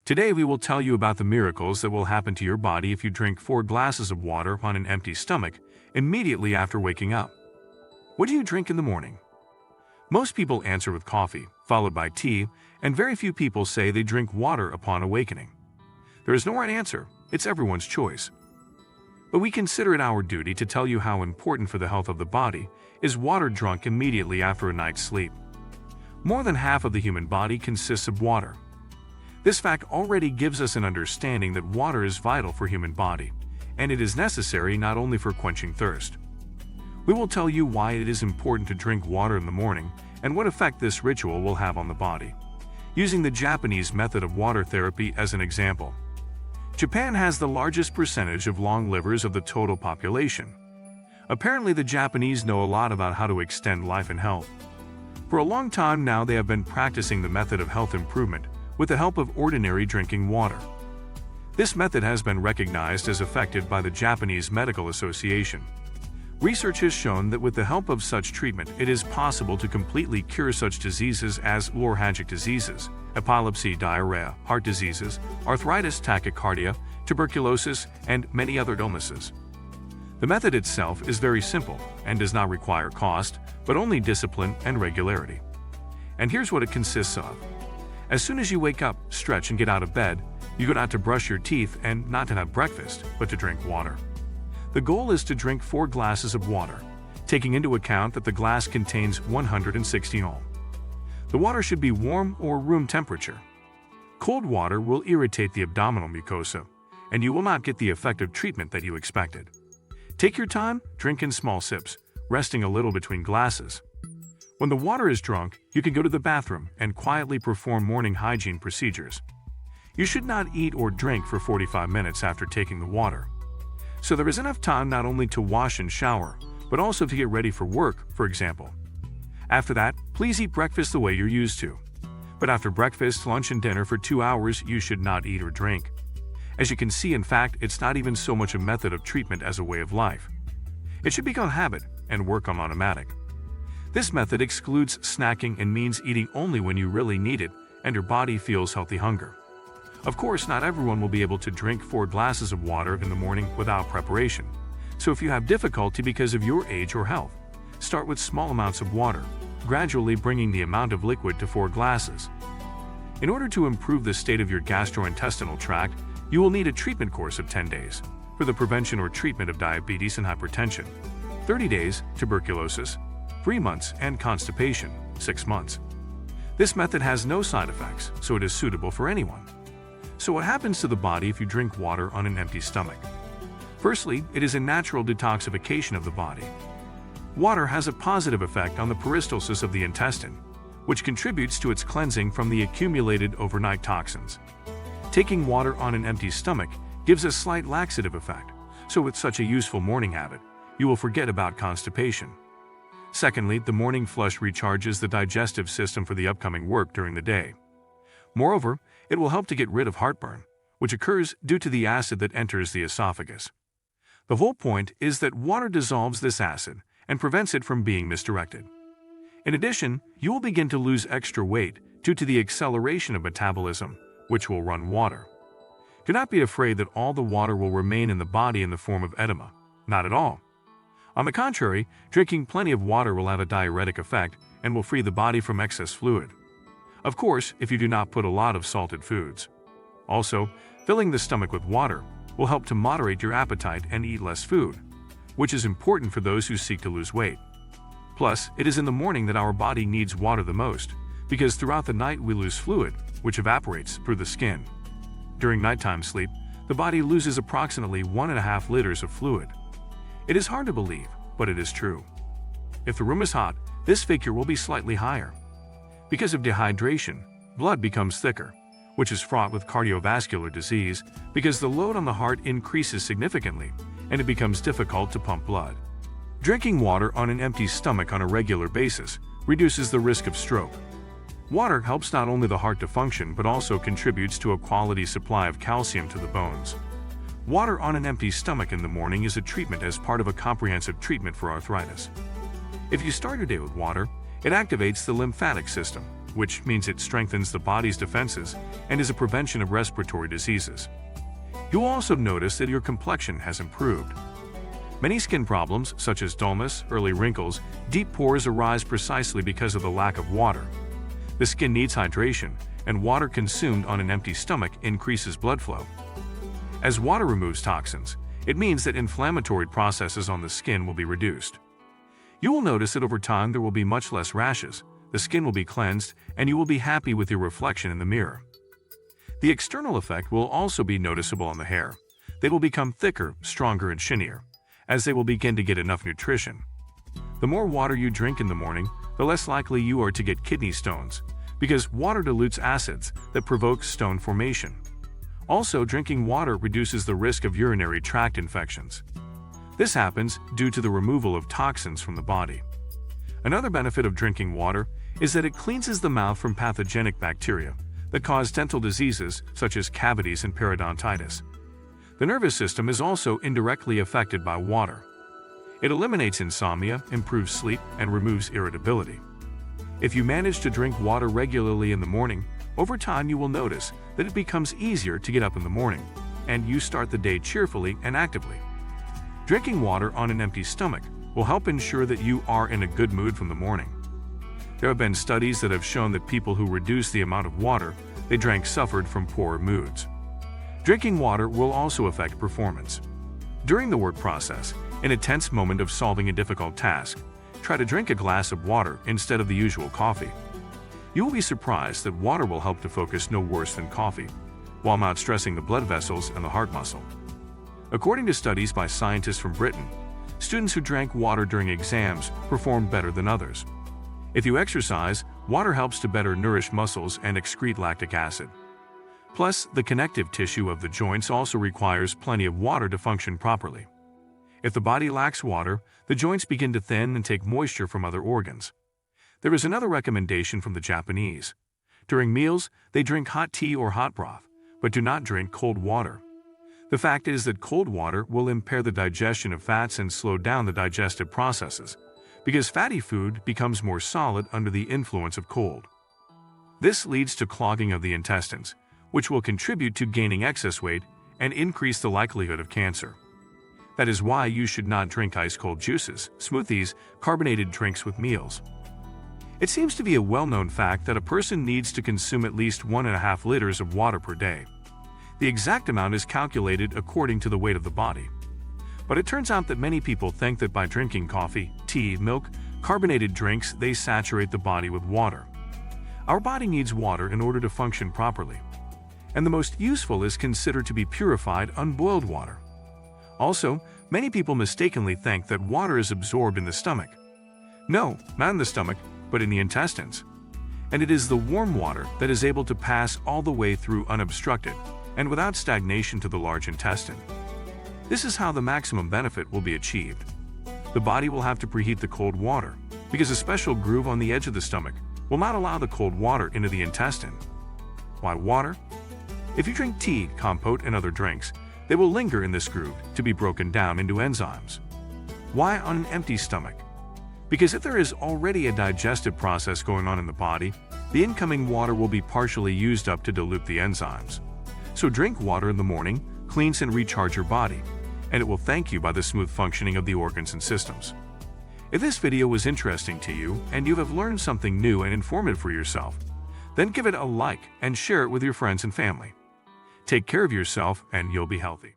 Today we will tell you about the miracles that will happen to your body if you drink 4 glasses of water on an empty stomach immediately after waking up. What do you drink in the morning? Most people answer with coffee, followed by tea, and very few people say they drink water upon awakening. There is no right answer, it's everyone's choice. But we consider it our duty to tell you how important for the health of the body is water drunk immediately after a night's sleep. More than half of the human body consists of water. This fact already gives us an understanding that water is vital for human body, and it is necessary not only for quenching thirst. We will tell you why it is important to drink water in the morning and what effect this ritual will have on the body, using the Japanese method of water therapy as an example. Japan has the largest percentage of long livers of the total population. Apparently, the Japanese know a lot about how to extend life and health. For a long time now, they have been practicing the method of health improvement with the help of ordinary drinking water. This method has been recognized as effective by the Japanese Medical Association. Research has shown that with the help of such treatment, it is possible to completely cure such diseases as hemorrhagic diseases, epilepsy, diarrhea, heart diseases, arthritis, tachycardia, tuberculosis, and many other illnesses. The method itself is very simple and does not require cost, but only discipline and regularity. And here's what it consists of. As soon as you wake up, stretch and get out of bed, you go not to brush your teeth and not to have breakfast, but to drink water. The goal is to drink 4 glasses of water, taking into account that the glass contains 160 ml. The water should be warm or room temperature. Cold water will irritate the abdominal mucosa, and you will not get the effective treatment that you expected. Take your time, drink in small sips, resting a little between glasses. When the water is drunk, you can go to the bathroom and quietly perform morning hygiene procedures. You should not eat or drink for 45 minutes after taking the water. So there is enough time not only to wash and shower, but also to get ready for work, for example. After that, please eat breakfast the way you're used to. But after breakfast, lunch, and dinner for 2 hours, you should not eat or drink. As you can see, in fact, it's not even so much a method of treatment as a way of life. It should become habit and work on automatic. This method excludes snacking and means eating only when you really need it and your body feels healthy hunger. Of course, not everyone will be able to drink 4 glasses of water in the morning without preparation. So if you have difficulty because of your age or health, start with small amounts of water, gradually bringing the amount of liquid to 4 glasses. In order to improve the state of your gastrointestinal tract, you will need a treatment course of 10 days for the prevention or treatment of diabetes and hypertension, 30 days, tuberculosis, 3 months, and constipation, 6 months. This method has no side effects, so it is suitable for anyone. So what happens to the body if you drink water on an empty stomach? Firstly, it is a natural detoxification of the body. Water has a positive effect on the peristalsis of the intestine, which contributes to its cleansing from the accumulated overnight toxins. Taking water on an empty stomach gives a slight laxative effect, so with such a useful morning habit, you will forget about constipation. Secondly, the morning flush recharges the digestive system for the upcoming work during the day. Moreover, it will help to get rid of heartburn, which occurs due to the acid that enters the esophagus. The whole point is that water dissolves this acid and prevents it from being misdirected. In addition, you will begin to lose extra weight due to the acceleration of metabolism, which will run water. Do not be afraid that all the water will remain in the body in the form of edema. Not at all. On the contrary, drinking plenty of water will have a diuretic effect and will free the body from excess fluid. Of course, if you do not put a lot of salted foods. Also, filling the stomach with water will help to moderate your appetite and eat less food, which is important for those who seek to lose weight. Plus, it is in the morning that our body needs water the most, because throughout the night we lose fluid, which evaporates through the skin. During nighttime sleep, the body loses approximately 1.5 liters of fluid. It is hard to believe, but it is true. If the room is hot, this figure will be slightly higher. Because of dehydration, blood becomes thicker, which is fraught with cardiovascular disease because the load on the heart increases significantly and it becomes difficult to pump blood. Drinking water on an empty stomach on a regular basis reduces the risk of stroke. Water helps not only the heart to function but also contributes to a quality supply of calcium to the bones. Water on an empty stomach in the morning is a treatment as part of a comprehensive treatment for arthritis. If you start your day with water, it activates the lymphatic system, which means it strengthens the body's defenses and is a prevention of respiratory diseases. You'll also notice that your complexion has improved. Many skin problems, such as dullness, early wrinkles, deep pores arise precisely because of the lack of water. The skin needs hydration, and water consumed on an empty stomach increases blood flow. As water removes toxins, it means that inflammatory processes on the skin will be reduced. You will notice that over time there will be much less rashes, the skin will be cleansed, and you will be happy with your reflection in the mirror. The external effect will also be noticeable on the hair. They will become thicker, stronger, and shinier, as they will begin to get enough nutrition. The more water you drink in the morning, the less likely you are to get kidney stones, because water dilutes acids that provoke stone formation. Also, drinking water reduces the risk of urinary tract infections. This happens due to the removal of toxins from the body. Another benefit of drinking water is that it cleanses the mouth from pathogenic bacteria that cause dental diseases such as cavities and periodontitis. The nervous system is also indirectly affected by water. It eliminates insomnia, improves sleep, and removes irritability. If you manage to drink water regularly in the morning, over time you will notice that it becomes easier to get up in the morning, and you start the day cheerfully and actively. Drinking water on an empty stomach will help ensure that you are in a good mood from the morning. There have been studies that have shown that people who reduce the amount of water they drank suffered from poorer moods. Drinking water will also affect performance. During the work process, in a tense moment of solving a difficult task, try to drink a glass of water instead of the usual coffee. You will be surprised that water will help to focus no worse than coffee, while not stressing the blood vessels and the heart muscle. According to studies by scientists from Britain, students who drank water during exams performed better than others. If you exercise, water helps to better nourish muscles and excrete lactic acid. Plus, the connective tissue of the joints also requires plenty of water to function properly. If the body lacks water, the joints begin to thin and take moisture from other organs. There is another recommendation from the Japanese. During meals, they drink hot tea or hot broth, but do not drink cold water. The fact is that cold water will impair the digestion of fats and slow down the digestive processes, because fatty food becomes more solid under the influence of cold. This leads to clogging of the intestines, which will contribute to gaining excess weight and increase the likelihood of cancer. That is why you should not drink ice-cold juices, smoothies, carbonated drinks with meals. It seems to be a well-known fact that a person needs to consume at least 1.5 liters of water per day. The exact amount is calculated according to the weight of the body. But it turns out that many people think that by drinking coffee, tea, milk, carbonated drinks, they saturate the body with water. Our body needs water in order to function properly. And the most useful is considered to be purified, unboiled water. Also, many people mistakenly think that water is absorbed in the stomach. No, not in the stomach, but in the intestines. And it is the warm water that is able to pass all the way through unobstructed and without stagnation to the large intestine. This is how the maximum benefit will be achieved. The body will have to preheat the cold water, because a special groove on the edge of the stomach will not allow the cold water into the intestine. Why water? If you drink tea, compote, and other drinks, they will linger in this groove to be broken down into enzymes. Why on an empty stomach? Because if there is already a digestive process going on in the body, the incoming water will be partially used up to dilute the enzymes. So drink water in the morning, cleanse and recharge your body, and it will thank you by the smooth functioning of the organs and systems. If this video was interesting to you and you have learned something new and informative for yourself, then give it a like and share it with your friends and family. Take care of yourself and you'll be healthy.